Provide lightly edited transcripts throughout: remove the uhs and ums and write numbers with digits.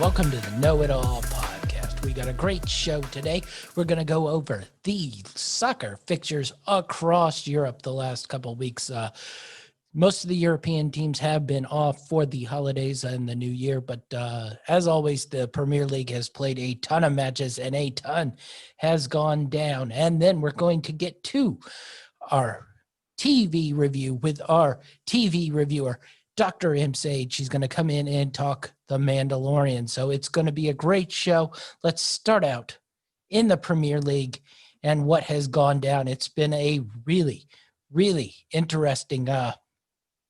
Welcome to the Know It All podcast. We got a great show today. We're going to go over the soccer fixtures across Europe the last couple of weeks. Most of the European teams have been off for the holidays and the new year, but as always, the Premier League has played a ton of matches and a ton has gone down. And then we're going to get to our TV review with our TV reviewer, Dr. M. Sage. She's going to come in and talk the Mandalorian. So it's going to be a great show. Let's start out in the Premier League and what has gone down. It's been a really, really interesting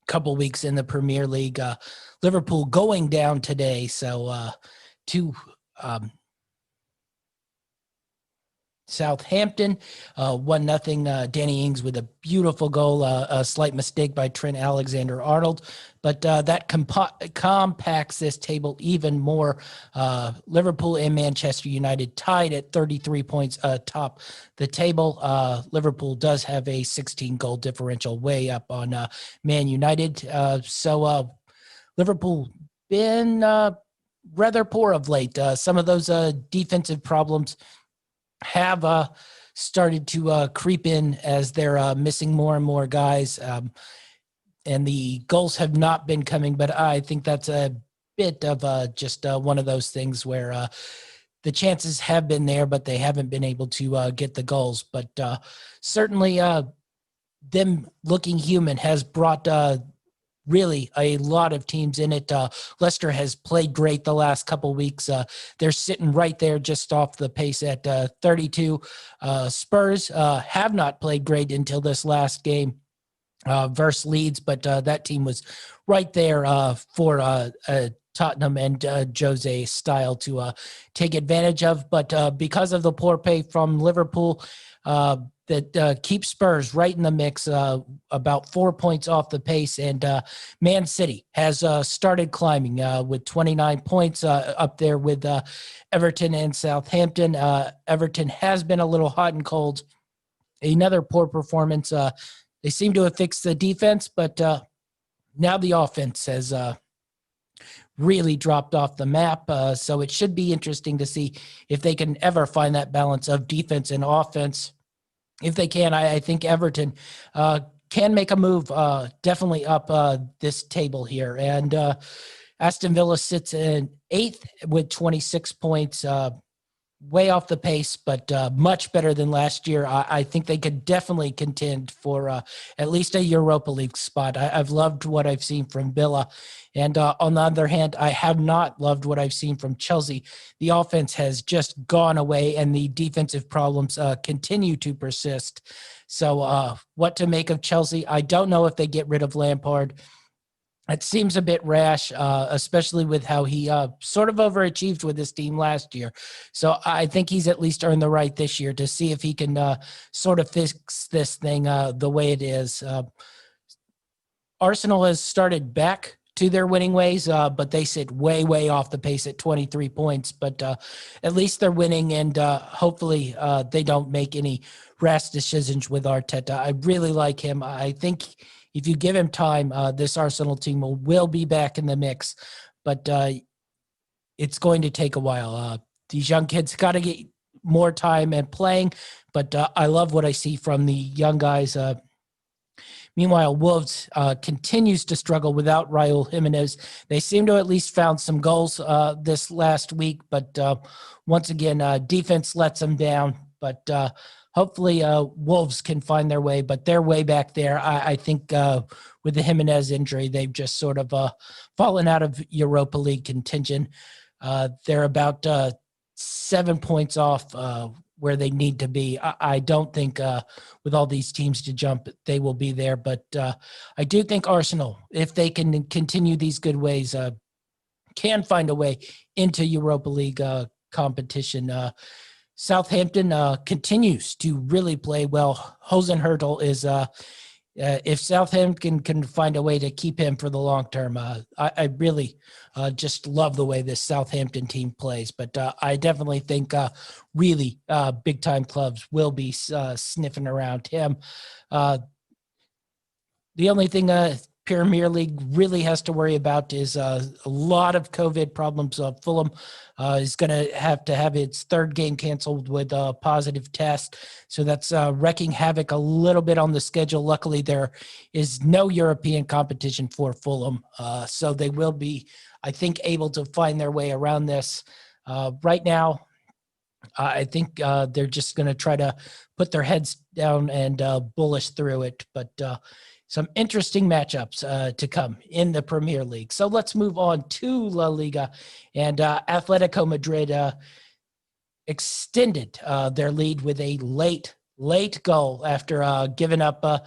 couple weeks in the Premier League. Liverpool going down today. So to Southampton, 1-0. Danny Ings with a beautiful goal, a slight mistake by Trent Alexander-Arnold, but that compacts this table even more. Liverpool and Manchester United tied at 33 points atop the table. Liverpool does have a 16-goal differential way up on Man United. So Liverpool been rather poor of late. Some of those defensive problems have started to creep in as they're missing more and more guys. And the goals have not been coming, but I think that's a bit of just one of those things where the chances have been there, but they haven't been able to get the goals. But certainly them looking human has brought really a lot of teams in it. Leicester has played great the last couple of weeks. They're sitting right there just off the pace at 32. Spurs have not played great until this last game versus Leeds, but that team was right there for Tottenham and Jose style to take advantage of. But because of the poor play from Liverpool, that keeps Spurs right in the mix, about 4 points off the pace. And Man City has started climbing with 29 points up there with Everton and Southampton. Everton has been a little hot and cold. Another poor performance. They seem to have fixed the defense, but now the offense has really dropped off the map. So it should be interesting to see if they can ever find that balance of defense and offense. If they can, I think Everton can make a move definitely up this table here. And Aston Villa sits in 8th with 26 points, way off the pace, but much better than last year. I think they could definitely contend for at least a Europa League spot. I've loved what I've seen from Villa. And on the other hand, I have not loved what I've seen from Chelsea. The offense has just gone away and the defensive problems continue to persist. So what to make of Chelsea? I don't know if they get rid of Lampard. It seems a bit rash, especially with how he sort of overachieved with this team last year. So I think he's at least earned the right this year to see if he can sort of fix this thing the way it is. Arsenal has started back to their winning ways, but they sit way, way off the pace at 23 points. But at least they're winning, and hopefully they don't make any rash decisions with Arteta. I really like him. I think if you give him time, this Arsenal team will be back in the mix, but it's going to take a while. These young kids got to get more time and playing, but I love what I see from the young guys. Meanwhile, Wolves continues to struggle without Raul Jimenez. They seem to at least found some goals this last week, but once again, defense lets them down. But hopefully Wolves can find their way, but they're way back there. I think with the Jimenez injury, they've just sort of fallen out of Europa League contention. They're about 7 points off where they need to be. I don't think with all these teams to jump, they will be there. But I do think Arsenal, if they can continue these good ways, can find a way into Europa League competition. Southampton continues to really play well. Hosenhertel is if Southampton can find a way to keep him for the long term, I really just love the way this Southampton team plays. But I definitely think really big time clubs will be sniffing around him. The only thing Premier League really has to worry about is a lot of COVID problems. Fulham is going to have its third game canceled with a positive test. So that's wrecking havoc a little bit on the schedule. Luckily, there is no European competition for Fulham. So they will be, I think, able to find their way around this. Right now, I think they're just going to try to put their heads down and bullish through it. But some interesting matchups to come in the Premier League. So let's move on to La Liga. And Atletico Madrid extended their lead with a late goal after giving up a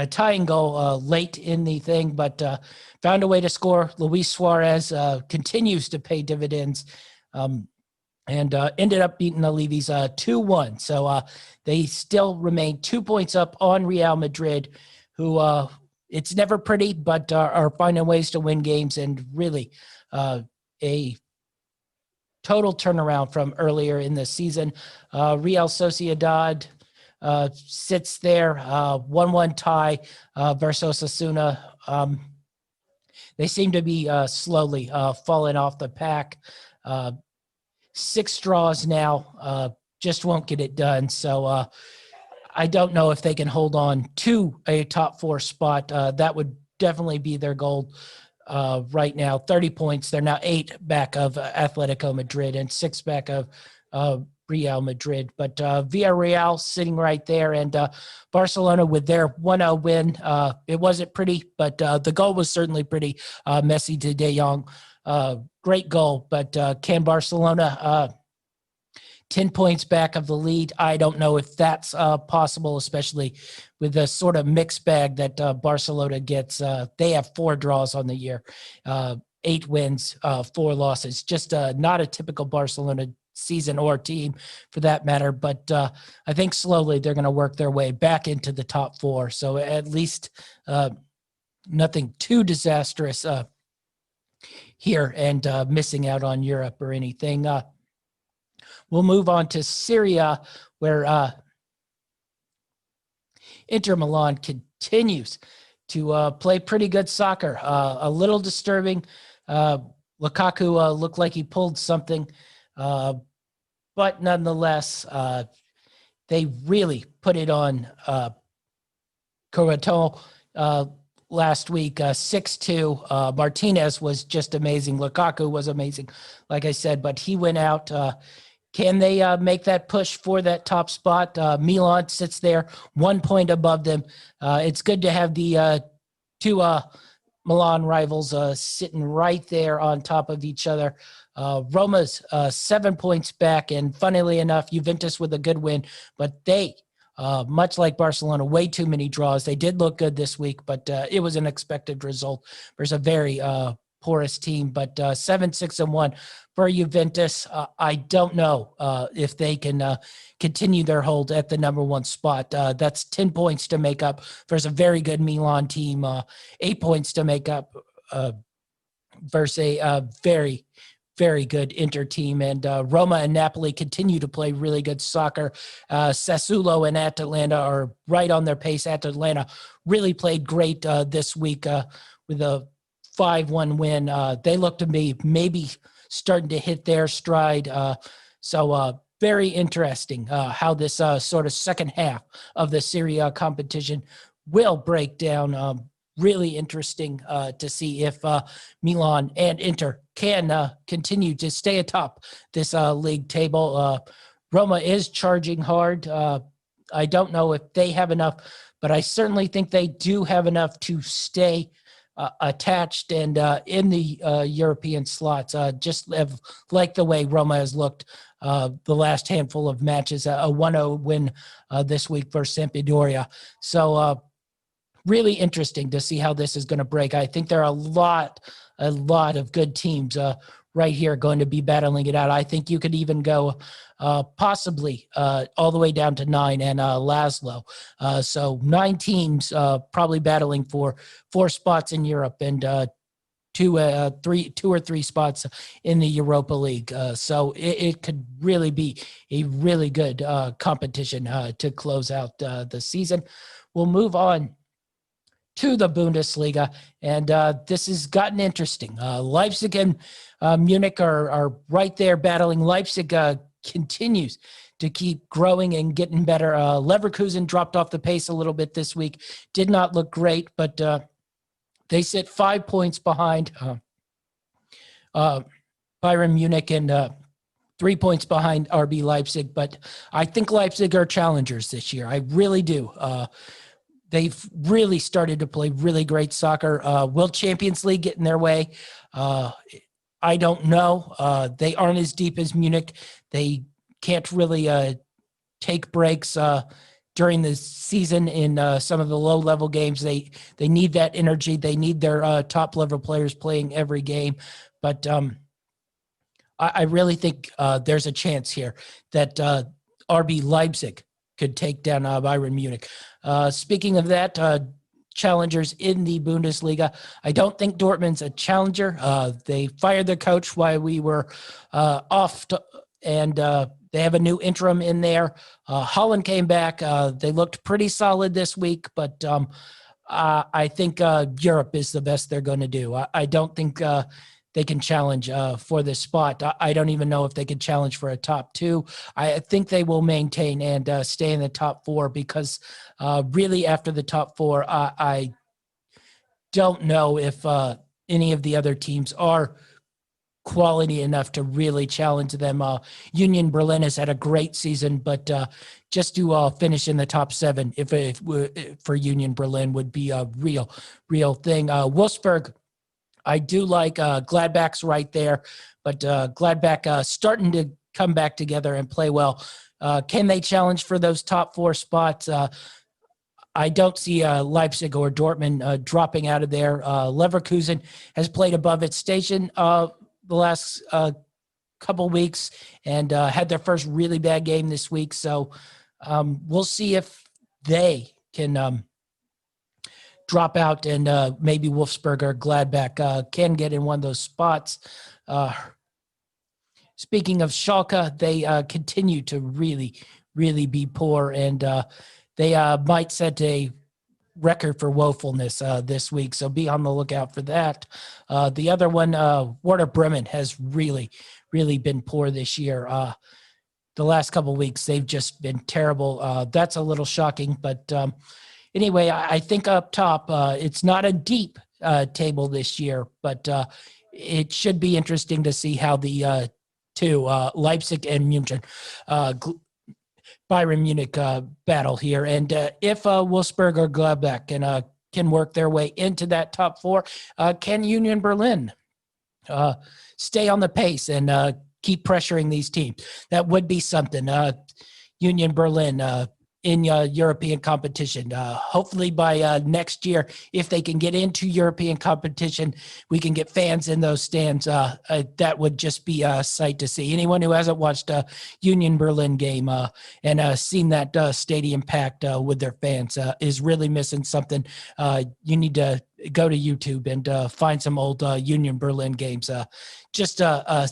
tying goal late in the thing, but found a way to score. Luis Suarez continues to pay dividends. And ended up beating Alevis 2-1. So they still remain 2 points up on Real Madrid, who it's never pretty, but are finding ways to win games, and really a total turnaround from earlier in the season. Real Sociedad sits there, 1-1 tie versus Osasuna. They seem to be slowly falling off the pack. 6 draws now, just won't get it done. So I don't know if they can hold on to a top 4 spot. That would definitely be their goal right now. 30 points. They're now 8 back of Atletico Madrid and 6 back of Real Madrid. But Villarreal sitting right there, and Barcelona with their 1-0 win. It wasn't pretty, but the goal was certainly pretty. Messi to De Jong. Great goal, but can Barcelona 10 points back of the lead? I don't know if that's possible, especially with the sort of mixed bag that Barcelona gets. They have 4 draws on the year, 8 wins, 4 losses. Just not a typical Barcelona season or team for that matter. But I think slowly they're going to work their way back into the top 4. So at least nothing too disastrous here and missing out on Europe or anything. We'll move on to Syria, where Inter Milan continues to play pretty good soccer. A little disturbing. Lukaku looked like he pulled something, but nonetheless, they really put it on Coraton last week, 6-2. Martinez was just amazing. Lukaku was amazing, like I said, but he went out. Can they make that push for that top spot? Milan sits there 1 point above them. It's good to have the 2 Milan rivals sitting right there on top of each other. Roma's 7 points back, and funnily enough, Juventus with a good win, but they much like Barcelona, way too many draws. They did look good this week, but it was an expected result versus a very porous team. But 7-6-1 for Juventus. I don't know if they can continue their hold at the number 1 spot. That's 10 points to make up versus a very good Milan team. 8 points to make up versus a very good Inter team. And Roma and Napoli continue to play really good soccer. Sassuolo and Atalanta are right on their pace. Atalanta really played great this week with a 5-1 win. They look to me maybe starting to hit their stride. So very interesting how this sort of second half of the Serie A competition will break down. Really interesting to see if Milan and Inter can continue to stay atop this league table. Roma is charging hard. I don't know if they have enough, but I certainly think they do have enough to stay attached and in the European slots. Just like the way Roma has looked the last handful of matches, a 1-0 win this week versus Sampdoria. So really interesting to see how this is going to break. I think there are a lot of good teams right here going to be battling it out. I think you could even go possibly all the way down to 9 and Laszlo. So 9 teams probably battling for 4 spots in Europe and 2 or 3 spots in the Europa League. So it could really be a really good competition to close out the season. We'll move on to the Bundesliga, and this has gotten interesting. Leipzig and Munich are right there battling. Leipzig continues to keep growing and getting better. Leverkusen dropped off the pace a little bit this week. Did not look great, but they sit 5 points behind Bayern Munich and 3 points behind RB Leipzig. But I think Leipzig are challengers this year. I really do. They've really started to play really great soccer. Will Champions League get in their way? I don't know. They aren't as deep as Munich. They can't really take breaks during the season in some of the low-level games. They need that energy. They need their top-level players playing every game. But I really think there's a chance here that RB Leipzig could take down Bayern Munich. Speaking of that, challengers in the Bundesliga, I don't think Dortmund's a challenger. They fired their coach while we were off, and they have a new interim in there. Holland came back. They looked pretty solid this week, but I think Europe is the best they're going to do. I don't think they can challenge for this spot. I don't even know if they can challenge for a top 2. I think they will maintain and stay in the top 4 because really after the top 4, I don't know if any of the other teams are quality enough to really challenge them. Union Berlin has had a great season, but just to finish in the top 7 if for Union Berlin would be a real thing. Wolfsburg, I do like Gladbach's right there, but Gladbach starting to come back together and play well. Can they challenge for those top 4 spots? I don't see Leipzig or Dortmund dropping out of there. Leverkusen has played above its station the last couple weeks and had their first really bad game this week. So we'll see if they can drop out and maybe Wolfsburg or Gladbach can get in one of those spots. Speaking of Schalke, they continue to really be poor, and they might set a record for woefulness this week, so be on the lookout for that. The other one, Werder Bremen, has really been poor this year. The last couple of weeks, they've just been terrible. That's a little shocking, but anyway, I think up top, it's not a deep table this year, but it should be interesting to see how the two, Leipzig and Munich, Bayern Munich battle here. And if Wolfsburg or Gladbach can work their way into that top 4, can Union Berlin stay on the pace and keep pressuring these teams? That would be something. Union Berlin in European competition. Hopefully by next year, if they can get into European competition, we can get fans in those stands. That would just be a sight to see. Anyone who hasn't watched a Union Berlin game and seen that stadium packed with their fans is really missing something. You need to go to YouTube and find some old Union Berlin games. Just a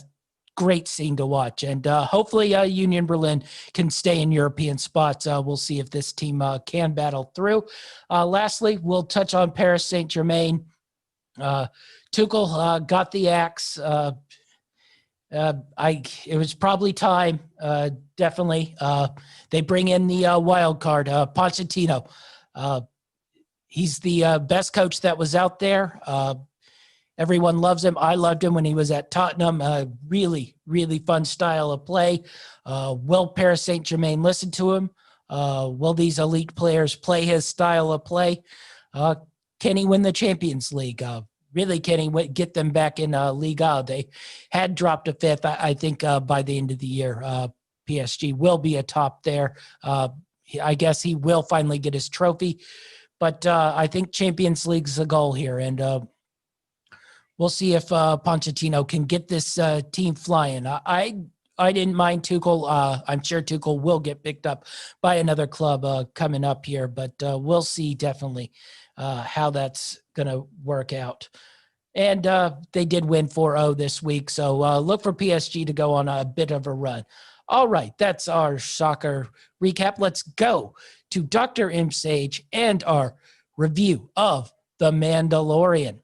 great scene to watch. And hopefully Union Berlin can stay in European spots. We'll see if this team can battle through. Lastly, we'll touch on Paris Saint-Germain. Tuchel got the axe. It was probably time, definitely. They bring in the wild card, Pochettino. He's the best coach that was out there. Everyone loves him. I loved him when he was at Tottenham. Really fun style of play. Will Paris Saint-Germain listen to him? Will these elite players play his style of play? Can he win the Champions League? Really, can he get them back in Liga? They had dropped to 5th. I think by the end of the year, PSG will be atop there. I guess he will finally get his trophy. But I think Champions League's the goal here. And we'll see if Pochettino can get this team flying. I didn't mind Tuchel. I'm sure Tuchel will get picked up by another club coming up here, but we'll see definitely how that's going to work out. And they did win 4-0 this week, so look for PSG to go on a bit of a run. All right, that's our soccer recap. Let's go to Dr. M. Sage and our review of The Mandalorian.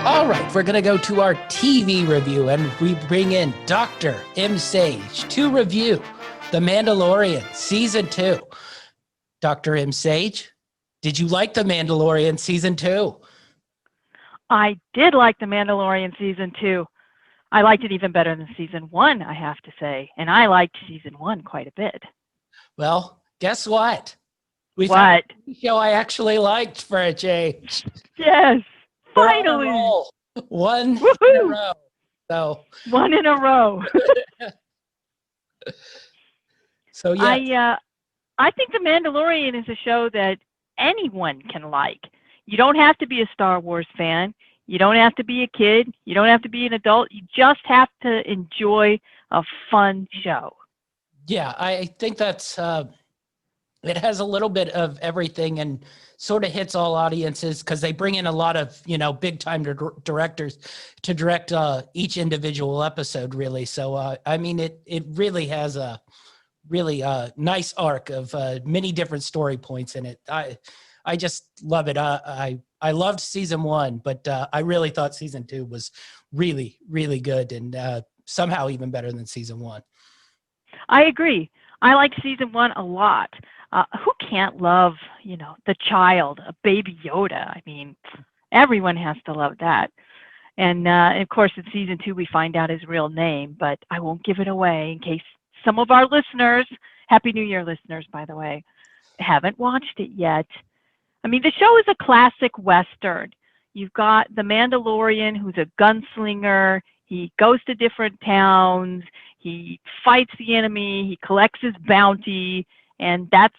All right, we're going to go to our TV review, and we bring in Dr. M. Sage to review The Mandalorian Season 2. Dr. M. Sage, did you like The Mandalorian Season 2? I did like The Mandalorian Season 2. I liked it even better than Season 1, I have to say. And I liked Season 1 quite a bit. Well, guess what? We What? found a show I actually liked for a change. Yes, We're on a finally. roll. One Woohoo! in a row. So, One in a row. so yeah. I think The Mandalorian is a show that anyone can like. You don't have to be a Star Wars fan. You don't have to be a kid. You don't have to be an adult. You just have to enjoy a fun show. Yeah, I think that's it has a little bit of everything and sort of hits all audiences because they bring in a lot of, big time directors to direct each individual episode, really. So, I mean, it really has a really nice arc of many different story points in it. I just love it. I loved Season 1, but I really thought Season 2 was really, really good and somehow even better than Season 1. I agree. I like Season 1 a lot. Who can't love, the child, a baby Yoda? I mean, everyone has to love that. And of course, in Season 2, we find out his real name, but I won't give it away in case some of our listeners, Happy New Year listeners, by the way, haven't watched it yet. I mean, the show is a classic Western. You've got the Mandalorian, who's a gunslinger. He goes to different towns. He fights the enemy. He collects his bounty. And that's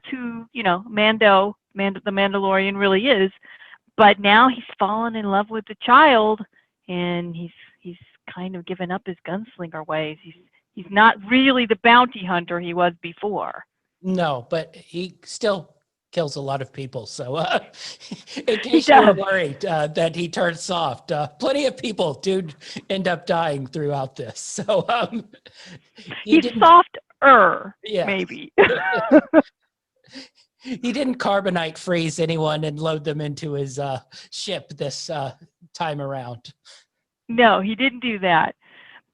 who, the Mandalorian really is. But now he's fallen in love with the child, and he's kind of given up his gunslinger ways. He's not really the bounty hunter he was before. No, but he still kills a lot of people. So in case you were worried that he turned soft, plenty of people do end up dying throughout this. So he's softer, yeah. Maybe. He didn't carbonite freeze anyone and load them into his ship this time around. No, he didn't do that.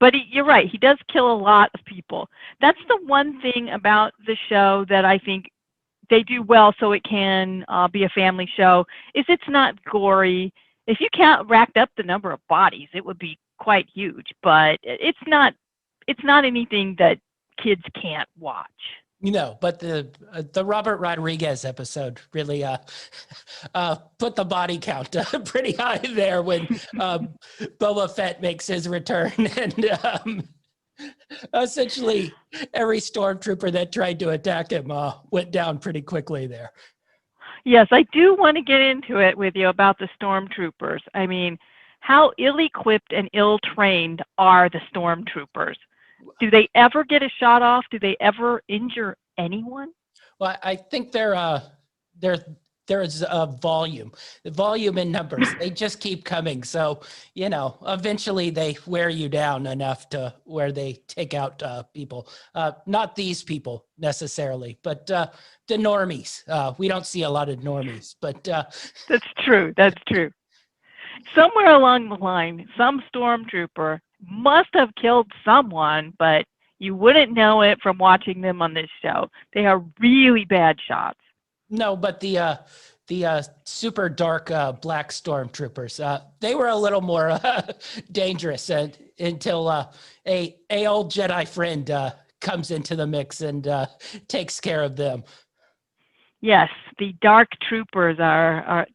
But you're right. He does kill a lot of people. That's the one thing about the show that I think they do well, so it can be a family show, is it's not gory. If you racked up the number of bodies, it would be quite huge. But it's not anything that kids can't watch. But the Robert Rodriguez episode really put the body count pretty high there when Boba Fett makes his return, and essentially every stormtrooper that tried to attack him went down pretty quickly there. Yes, I do want to get into it with you about the stormtroopers. I mean, how ill-equipped and ill-trained are the stormtroopers? Do they ever get a shot off? Do they ever injure anyone? Well, I think there's a volume in numbers. They just keep coming. So, eventually they wear you down enough to where they take out people. Not these people necessarily, but the normies. We don't see a lot of normies, but That's true. That's true. Somewhere along the line, some stormtrooper must have killed someone, but you wouldn't know it from watching them on this show. They are really bad shots. No, but the super dark black stormtroopers, they were a little more dangerous until a old Jedi friend comes into the mix and takes care of them. Yes, the dark troopers are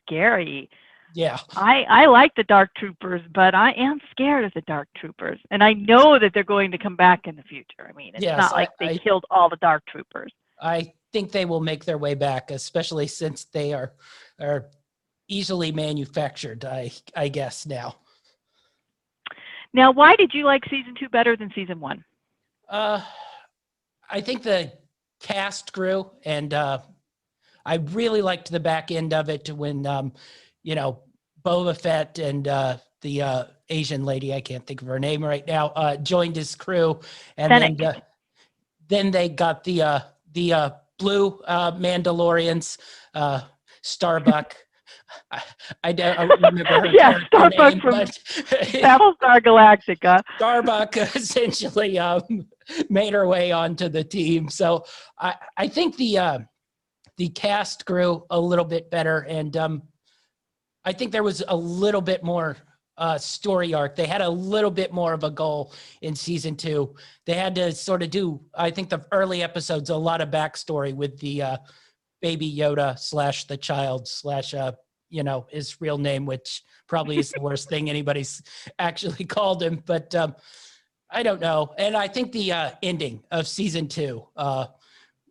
scary. Yeah. I like the dark troopers, but I am scared of the dark troopers. And I know that they're going to come back in the future. I mean, it's not like they killed all the dark troopers. I think they will make their way back, especially since they are easily manufactured, I guess now. Now, why did you like season 2 better than season 1? Uh, I think the cast grew, and I really liked the back end of it when, Boba Fett and the Asian lady, I can't think of her name right now, joined his crew, and Fennec. then they got the blue Mandalorians, Starbuck. I don't remember her Yeah, character Starbuck name, from but Battlestar Galactica. Starbuck essentially made her way onto the team. So I think the cast grew a little bit better, and I think there was a little bit more story arc. They had a little bit more of a goal in season 2. They had to sort of do, I think, the early episodes, a lot of backstory with the baby Yoda / the child / his real name, which probably is the worst thing anybody's actually called him. But I don't know. And I think the ending of season 2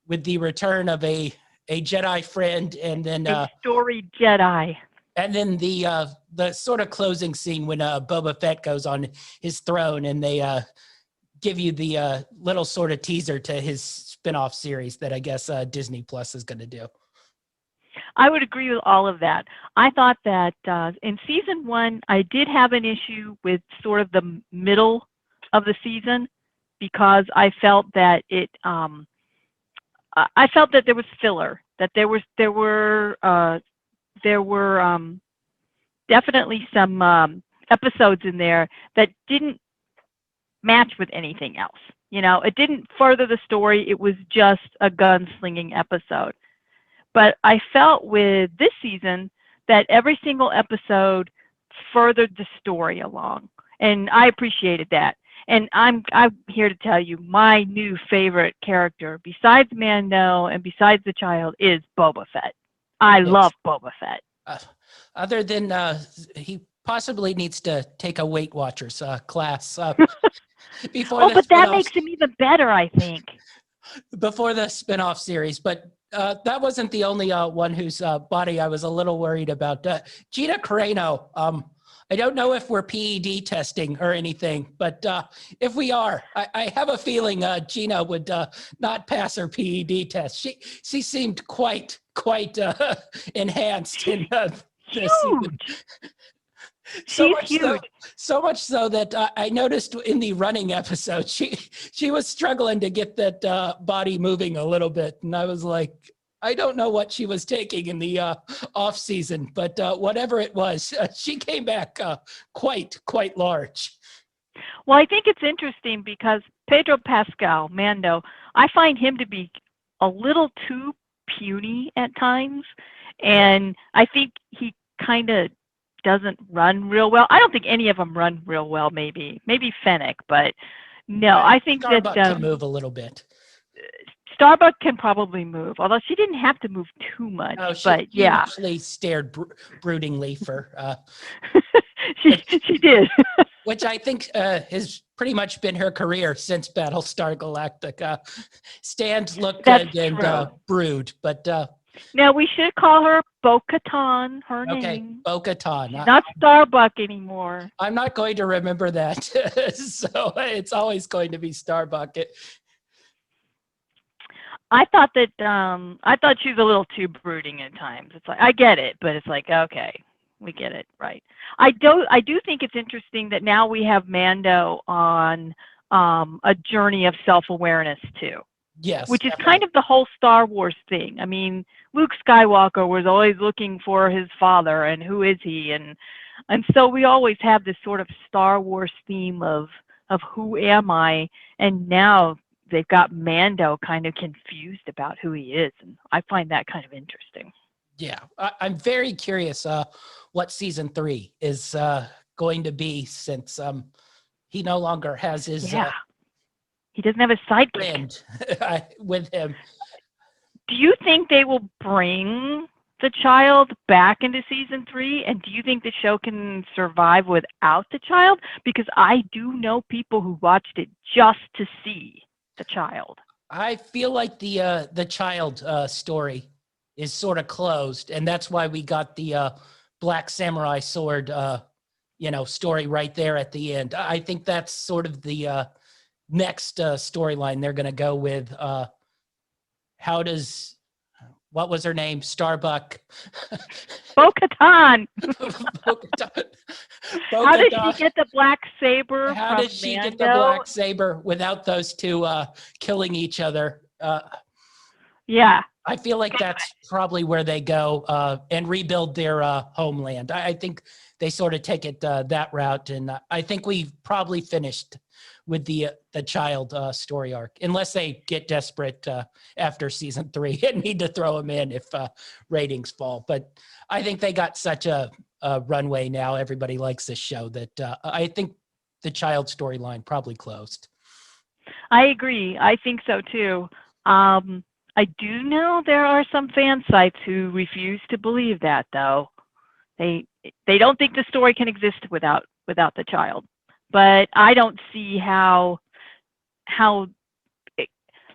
with the return of a Jedi friend, and then A storied Jedi. and then the sort of closing scene when Boba Fett goes on his throne, and they give you the little sort of teaser to his spinoff series that I guess Disney Plus is going to do. I would agree with all of that. I thought that in season 1, I did have an issue with sort of the middle of the season because I felt that I felt that there was filler, that there were definitely some episodes in there that didn't match with anything else. It didn't further the story. It was just a gunslinging episode. But I felt with this season that every single episode furthered the story along, and I appreciated that. And I'm here to tell you my new favorite character, besides Mando and besides the child, is Boba Fett. I love Boba Fett. Other than he possibly needs to take a Weight Watchers class before the but that spinoff, makes him even better, I think. before the spinoff series. But that wasn't the only one whose body I was a little worried about. Gina Carano. I don't know if we're PED testing or anything, but if we are, I have a feeling Gina would not pass her PED test. She seemed quite enhanced in this season. She's huge. So much so that I noticed in the running episode, she was struggling to get that body moving a little bit, and I was like, I don't know what she was taking in the off season, but whatever it was, she came back quite large. Well, I think it's interesting because Pedro Pascal, Mando, I find him to be a little too puny at times, and I think he kind of doesn't run real well. I don't think any of them run real well. Maybe Fennec, but no, I think Starbuck that can move a little bit. Starbuck can probably move, although she didn't have to move too much. Oh, but yeah, actually stared broodingly for. she did. Which I think has pretty much been her career since Battlestar Galactica. Stand, look good, and brood. But now we should call her Bo-Katan, her name. Bo-Katan. She's not Starbuck anymore. I'm not going to remember that. So it's always going to be Starbuck. I thought she was a little too brooding at times. It's like, I get it, but it's like, okay, we get it, right? I do think it's interesting that now we have Mando on a journey of self-awareness too. Yes. Which is kind of the whole Star Wars thing. I mean, Luke Skywalker was always looking for his father and who is he, and so we always have this sort of Star Wars theme of who am I, and now they've got Mando kind of confused about who he is, and I find that kind of interesting. Yeah, I'm very curious what season 3 is going to be, since he no longer has his he doesn't have a sidekick with him. Do you think they will bring the child back into season 3, and do you think the show can survive without the child? Because I do know people who watched it just to see the child. I feel like the child story is sort of closed, and that's why we got the Black Samurai sword story right there at the end. I think that's sort of the next storyline they're going to go with. What was her name? Starbuck. Bo-Katan. How does Bo-Katan. she get the black saber How from did she Mando? get the black saber without those two killing each other? Yeah. I feel like that's probably where they go and rebuild their homeland. I think they sort of take it that route, and I think we've probably finished with the child story arc, unless they get desperate after season 3 and need to throw him in if ratings fall. But I think they got such a runway now. Everybody likes this show that I think the child storyline probably closed. I agree. I think so too. I do know there are some fan sites who refuse to believe that, though. They don't think the story can exist without the child. But I don't see how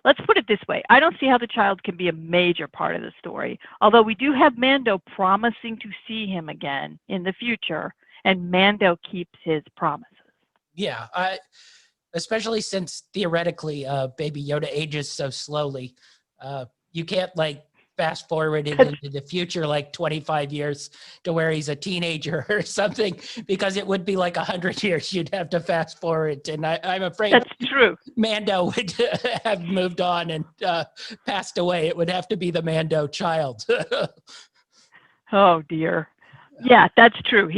let's put it this way. I don't see how the child can be a major part of the story. Although we do have Mando promising to see him again in the future, and Mando keeps his promises. Yeah, especially since theoretically Baby Yoda ages so slowly. You can't fast forward it into the future 25 years to where he's a teenager or something, because it would be 100 years you'd have to fast forward. And I'm afraid that's true. Mando would have moved on and passed away. It would have to be the Mando child. Oh dear. Yeah, that's true.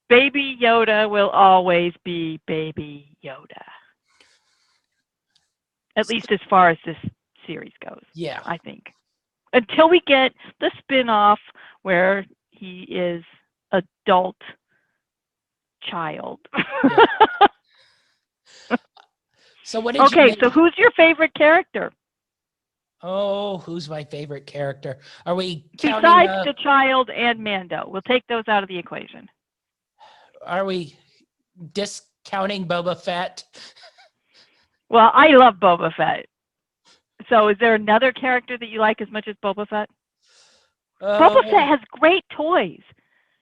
Baby Yoda will always be Baby Yoda. At least as far as this series goes. Yeah. I think. Until we get the spin-off where he is adult child. Yeah. So what did you so who's your favorite character? Oh, who's my favorite character? Are we counting, besides the child and Mando? We'll take those out of the equation. Are we discounting Boba Fett? Well, I love Boba Fett. So is there another character that you like as much as Boba Fett? Boba Fett has great toys.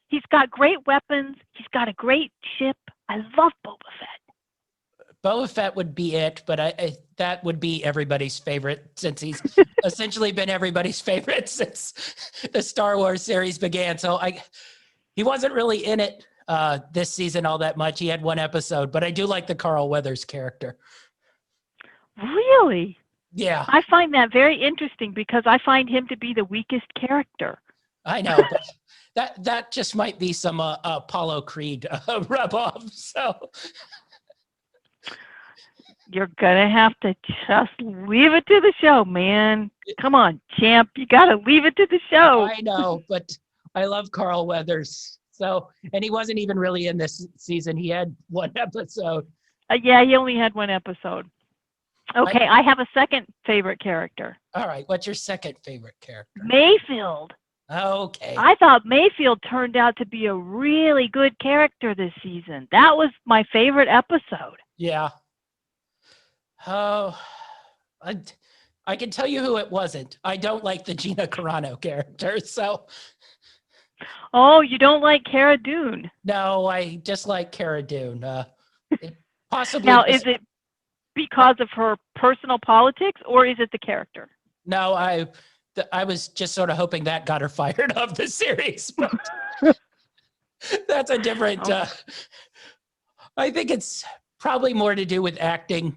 He's got great weapons. He's got a great ship. I love Boba Fett. Boba Fett would be it, but that would be everybody's favorite, since he's essentially been everybody's favorite since the Star Wars series began. So he wasn't really in it this season all that much. He had one episode, but I do like the Carl Weathers character. Really? Yeah. I find that very interesting because I find him to be the weakest character. I know, but that just might be some Apollo Creed rub-off. So you're gonna have to just leave it to the show, man. Come on, champ, you gotta leave it to the show. I know, but I love Carl Weathers. So, and he wasn't even really in this season. He had one episode. Yeah, he only had one episode. Okay, I have a second favorite character. All right, what's your second favorite character? Mayfield. Okay. I thought Mayfield turned out to be a really good character this season. That was my favorite episode. Yeah. Oh, I can tell you who it wasn't. I don't like the Gina Carano character, so. Oh, you don't like Cara Dune? No, I just like Cara Dune. Possibly. Now, is it because of her personal politics, or is it the character? No, I was just sort of hoping that got her fired of the series, but that's a different. I think it's probably more to do with acting.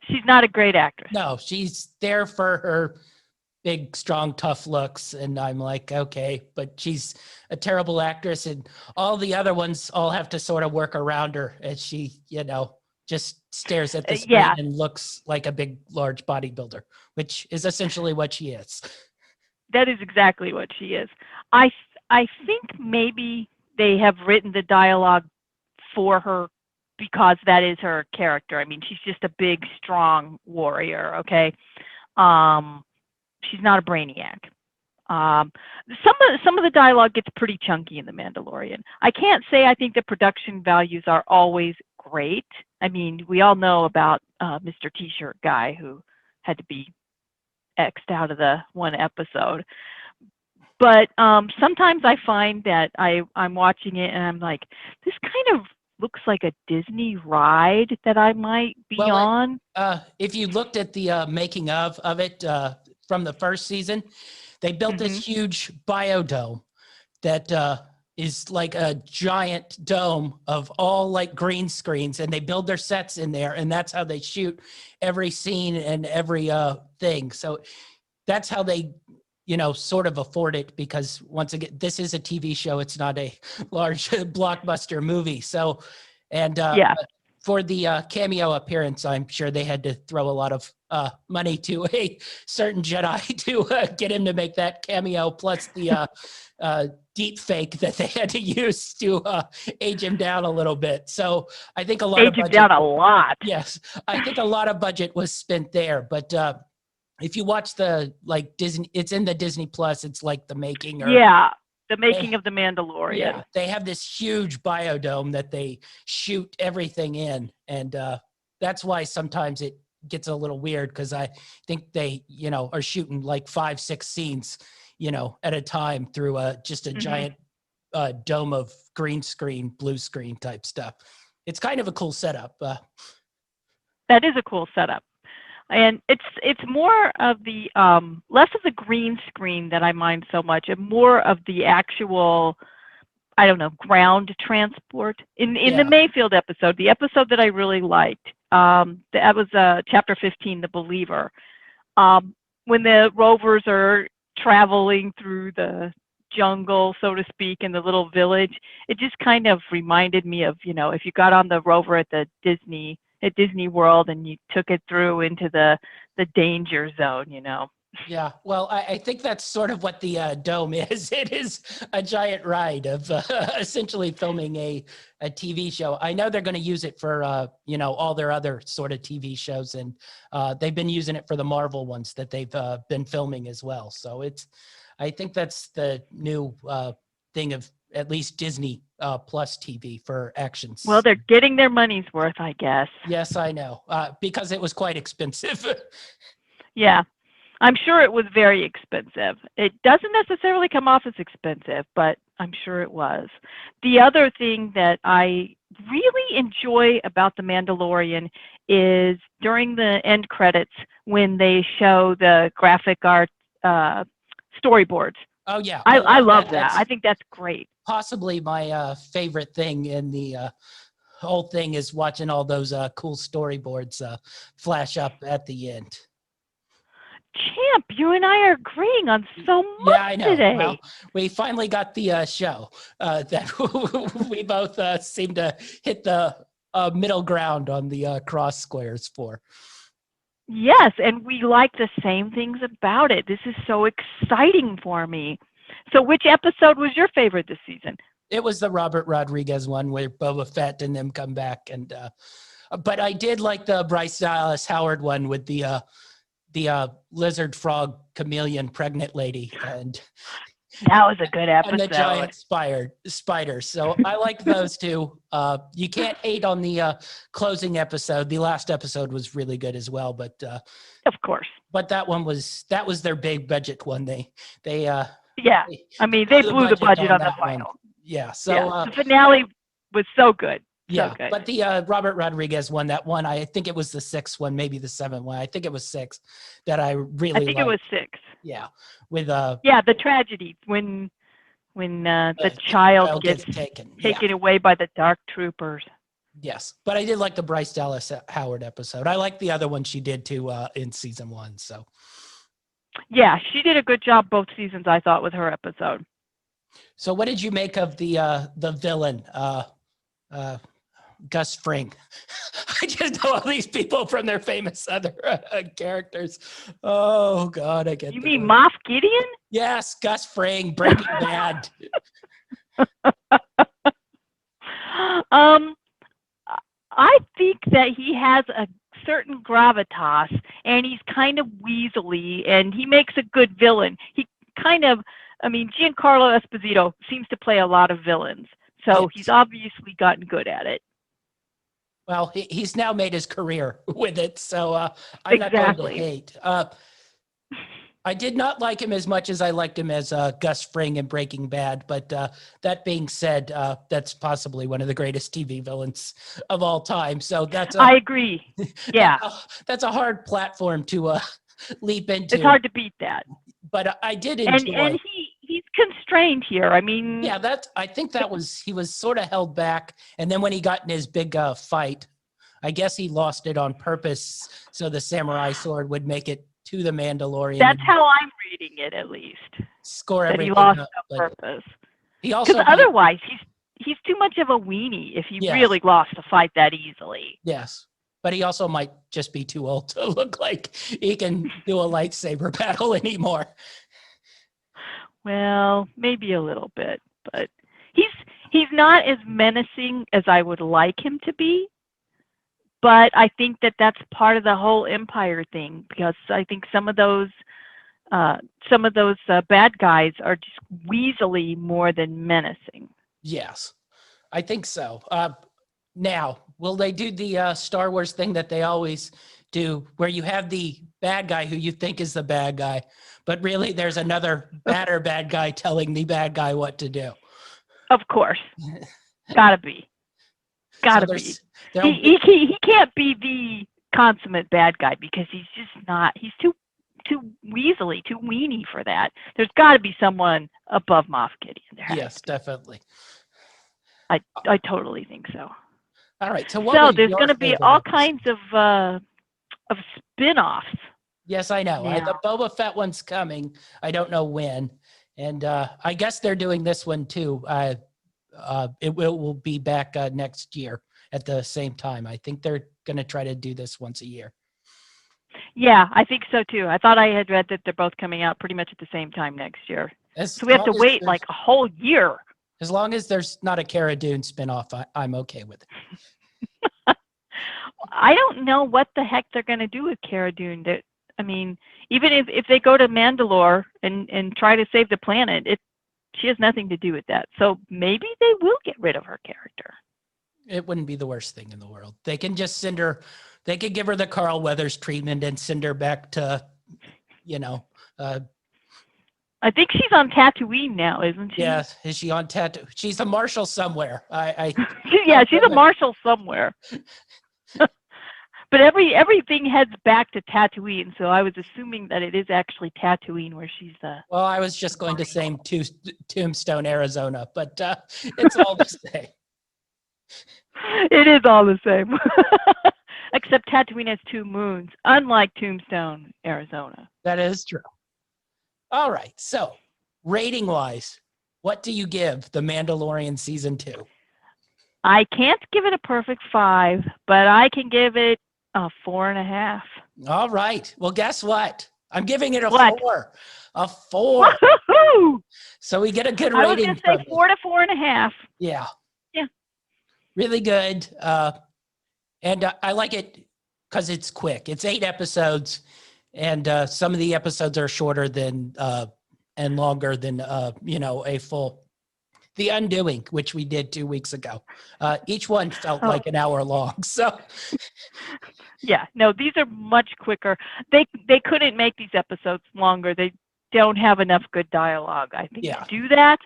She's not a great actress. No, she's there for her big, strong, tough looks, and I'm like, okay, but she's a terrible actress, and all the other ones all have to sort of work around her as she, just stares at the screen and looks like a big, large bodybuilder, which is essentially what she is. That is exactly what she is. I think maybe they have written the dialogue for her because that is her character. I mean, she's just a big, strong warrior, okay? She's not a brainiac. Some of the dialogue gets pretty chunky in The Mandalorian. I can't say I think the production values are always great. I mean, we all know about Mr. T-shirt guy who had to be X'd out of the one episode. But sometimes I find that I'm watching it and I'm like, this kind of looks like a Disney ride that I might be Well, on. if you looked at the making of it from the first season, they built this Hmm. huge biodome that is like a giant dome of all like green screens, and they build their sets in there, and that's how they shoot every scene and every thing. So that's how they, sort of afford it, because once again, this is a TV show. It's not a large blockbuster movie. So, and Yeah, for the cameo appearance, I'm sure they had to throw a lot of money to a certain Jedi to get him to make that cameo, plus the deep fake that they had to use to age him down a little bit. So I think a lot of age him budget, down a lot. yes, I think a lot of budget was spent there. But if you watch the like Disney, it's in the Disney Plus. It's like the making, or Yeah, the they, making of the yeah, Mandalorian. they have this huge biodome that they shoot everything in, and that's why sometimes it gets a little weird, because I think they, are shooting like 5, 6 scenes, at a time through just a Hmm. giant dome of green screen, blue screen type stuff. It's kind of a cool setup. That is a cool setup. And it's more of the less of the green screen that I mind so much, and more of the actual, I don't know, ground transport. In the Yeah. Mayfield episode, the episode that I really liked, that was chapter 15, The Believer. When the rovers are traveling through the jungle, so to speak, in the little village, it just kind of reminded me of, if you got on the rover at Disney World and you took it through into the danger zone. Yeah, well, I think that's sort of what the dome is. It is a giant ride of essentially filming a TV show. I know they're going to use it for all their other sort of TV shows, and they've been using it for the Marvel ones that they've been filming as well. So I think that's the new thing of at least Disney Plus TV for Well, actions. they're getting their money's worth, I guess. Yes, I know, because it was quite expensive. Yeah. I'm sure it was very expensive. It doesn't necessarily come off as expensive, but I'm sure it was. The other thing that I really enjoy about The Mandalorian is during the end credits when they show the graphic art storyboards. Oh yeah, I I love love that. that. I That's think that's great. possibly my favorite thing in the whole thing, is watching all those cool storyboards flash up at the end. Champ, you and I are agreeing on so Yeah, much I know. Well, today. we finally got the show that we both seem to hit the middle ground on the cross squares for. Yes, and we like the same things about it. This is so exciting for me. So, which episode was your favorite this season? It was the Robert Rodriguez one where Boba Fett and them come back, and but I did like the Bryce Dallas Howard one with the lizard frog chameleon pregnant lady, That was a good and the episode. giant spider. So I like those two. You can't hate on the closing episode. The last episode was really good as well, but Of course. that was their big budget one. They Yeah. they I mean, they blew the blew the budget budget on on the that one. final. Yeah. So Yeah. The finale was so good. So yeah, good. but the Robert Rodriguez one, that one, I think it was the sixth one, maybe the seventh one. I think it was six that I I really think it was liked. 6. Yeah, with Yeah, the tragedy when the the child child gets gets taken. Yeah. taken away by the dark troopers. Yes, but I did like the Bryce Dallas Howard episode. I like the other one she did too in season 1. So, Yeah, she did a good job both seasons, I thought, with her episode. so what did you make of the villain, uh, Gus Fring? I just know all these people from their famous other characters. Oh God, I get You the mean word. Moff Gideon? Yes, Gus Fring, Breaking Bad. um, I think that he has a certain gravitas, and he's kind of weaselly, and he makes a good villain. He kind of, I mean, Giancarlo Esposito seems to play a lot of villains, so he's Yes. obviously gotten good at it. Well, he's now made his career with it, so I'm not going to Exactly. hate. I did not like him as much as I liked him as Gus Fring in Breaking Bad. But that being said, that's possibly one of the greatest TV villains of all time. So I agree. Yeah, that's a hard platform to leap it's into. hard to beat that. But I did And enjoy. he's constrained here. I mean, Yeah, I think he was sort of held back. And then when he got in his big fight, I guess he lost it on purpose so the samurai sword would make it to the Mandalorian that's and how I'm reading it, at least. score That he everything lost up. on But purpose. he Because also might, otherwise, he's too much of a weenie if he yes, really lost a fight that easily. yes. But he also might just be too old to look like he can do a lightsaber battle anymore. Well, maybe a little bit, but he's not as menacing as I would like him to be. But I think that that's part of the whole Empire thing, because I think some of those bad guys are just weaselly more than menacing. Yes, I think so. Now, will they do the Star Wars thing that they always do, where you have the bad guy who you think is the bad guy, but really there's another badder bad guy telling the bad guy what to do? Of course, gotta be. So Gotta be. there'll be, He can't be the consummate bad guy, because he's just not. He's too weaselly, too weenie for that. There's got to be someone above Moff Gideon. yes, definitely. I totally think so. All right. So There's going to be all kinds of spin-offs. Yes, I know. Now. The Boba Fett one's coming. I don't know when, and I guess they're doing this one too. It will be back next year at the same time. I think they're going to try to do this once a year. Yeah, I think so too. I thought I had read that they're both coming out pretty much at the same time next year. So we have to wait like a whole year. As long as there's not a Cara Dune spinoff, I'm okay with it. I don't know what the heck they're going to do with Cara Dune. I mean, even if they go to Mandalore and try to save the planet, she has nothing to do with that. So maybe they will get rid of her character. It wouldn't be the worst thing in the world. They can just send her, they could give her the Carl Weathers treatment and send her back to, I think she's on Tatooine now, isn't she? Yes. Is she on Tatooine? She's a marshal somewhere. Yeah, she's a marshal somewhere. But everything heads back to Tatooine, so I was assuming that it is actually Tatooine where she's the. Well, I was just going to say Tombstone, Arizona, but it's all the same. It is all the same. Except Tatooine has 2 moons, unlike Tombstone, Arizona. That is true. All right. So, rating-wise, what do you give The Mandalorian Season 2? I can't give it a perfect 5, but I can give it a 4.5. All right. Well, guess what? I'm giving it a What? 4. A 4. Woohoo! So we get a good I was rating. going to say 4 to 4.5. Yeah. Yeah. Really good. And I like it because it's quick. It's 8 episodes, and some of the episodes are shorter than and longer than a full. The Undoing, which we did 2 weeks ago. Each one felt like an hour long. So yeah, no, these are much quicker. They couldn't make these episodes longer. They don't have enough good dialogue, I think, to do that.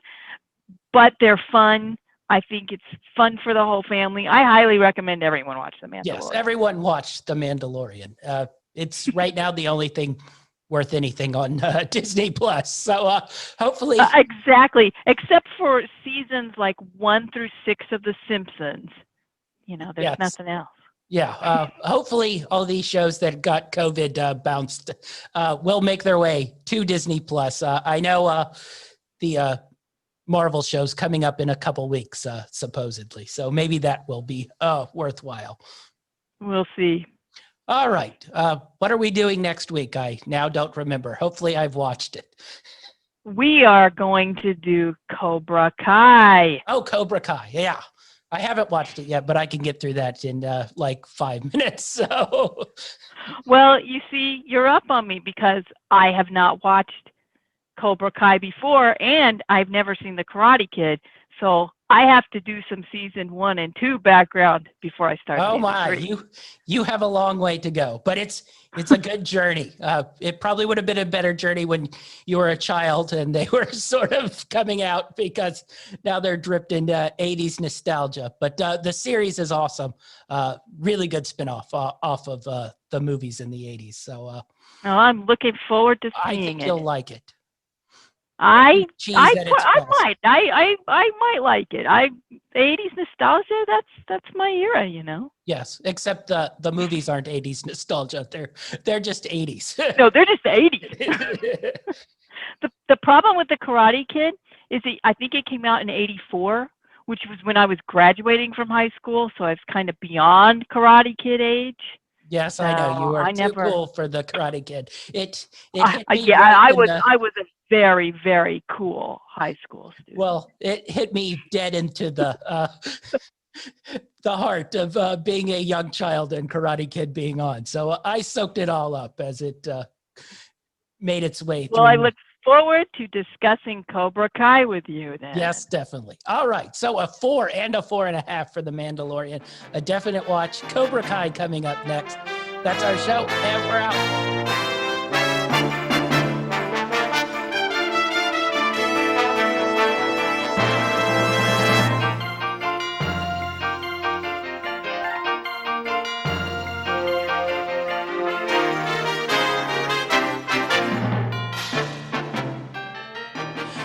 But they're fun. I think it's fun for the whole family. I highly recommend everyone watch The Mandalorian. Yes, everyone watch The Mandalorian. It's right now the only thing worth anything on Disney Plus. So hopefully. Exactly. Except for seasons like 1 through 6 of The Simpsons. There's nothing else. Yeah. Hopefully all these shows that got COVID bounced will make their way to Disney Plus. I know the Marvel show's coming up in a couple weeks, supposedly. So maybe that will be worthwhile. We'll see. All right. What are we doing next week? I now don't remember. Hopefully I've watched it. We are going to do Cobra Kai. Oh, Cobra Kai. Yeah. I haven't watched it yet, but I can get through that in like 5 minutes. So, well, you see, you're up on me because I have not watched Cobra Kai before, and I've never seen The Karate Kid. So I have to do some season 1 and 2 background before I start Oh season my, 3. you have a long way to go, but it's a good journey. It probably would have been a better journey when you were a child and they were sort of coming out, because now they're dripped into 80s nostalgia. But the series is awesome. Really good spinoff off of the movies in the 80s. So Now I'm looking forward to I seeing think it. you'll like it. I Cheese at its best. might. I might like it. The 80s nostalgia, that's my era, you know. Yes, except the movies aren't 80s nostalgia. They're just 80s. No, they're just the 80s. The problem with the Karate Kid is I think it came out in 84, which was when I was graduating from high school, so I was kind of beyond Karate Kid age. Yes, So I know you are I too never. cool for the Karate Kid. It hit me Yeah, right in the. I was a very, very cool high school student. Well, it hit me dead into the heart of being a young child and Karate Kid being on. So I soaked it all up as it made its way through. Well, I look forward to discussing Cobra Kai with you then. Yes, definitely. All right. So a 4 and a 4.5 for The Mandalorian. A definite watch. Cobra Kai coming up next. That's our show, and we're out.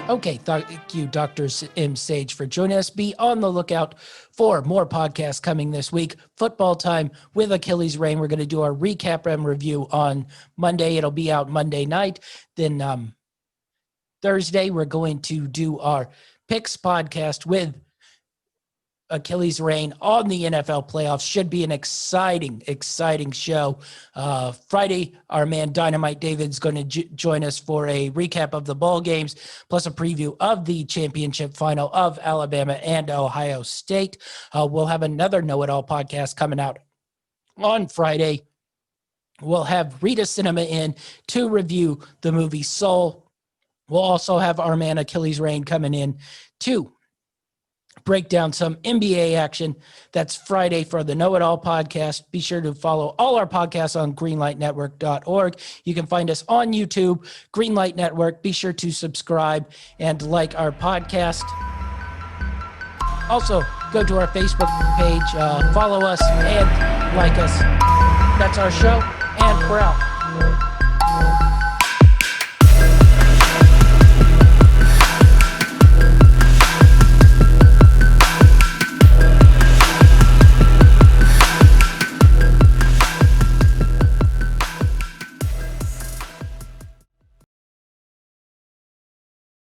Okay, thank you, Dr. M. Sage, for joining us. Be on the lookout for more podcasts coming this week. Football Time with Achilles Reign. We're going to do our recap and review on Monday. It'll be out Monday night. Then Thursday, we're going to do our picks podcast with Achilles Reign on the NFL playoffs. Should be an exciting show. Friday, our man Dynamite David's going to join us for a recap of the bowl games, plus a preview of the championship final of Alabama and Ohio State. We'll have another Know It All podcast coming out on Friday. We'll have Rita Cinema in to review the movie Soul. We'll also have our man Achilles Reign coming in to break down some NBA action. That's Friday for the Know It All podcast. Be sure to follow all our podcasts on greenlightnetwork.org. You can find us on YouTube, Greenlight Network. Be sure to subscribe and like our podcast. Also, go to our Facebook page, follow us and like us. That's our show, and we're out.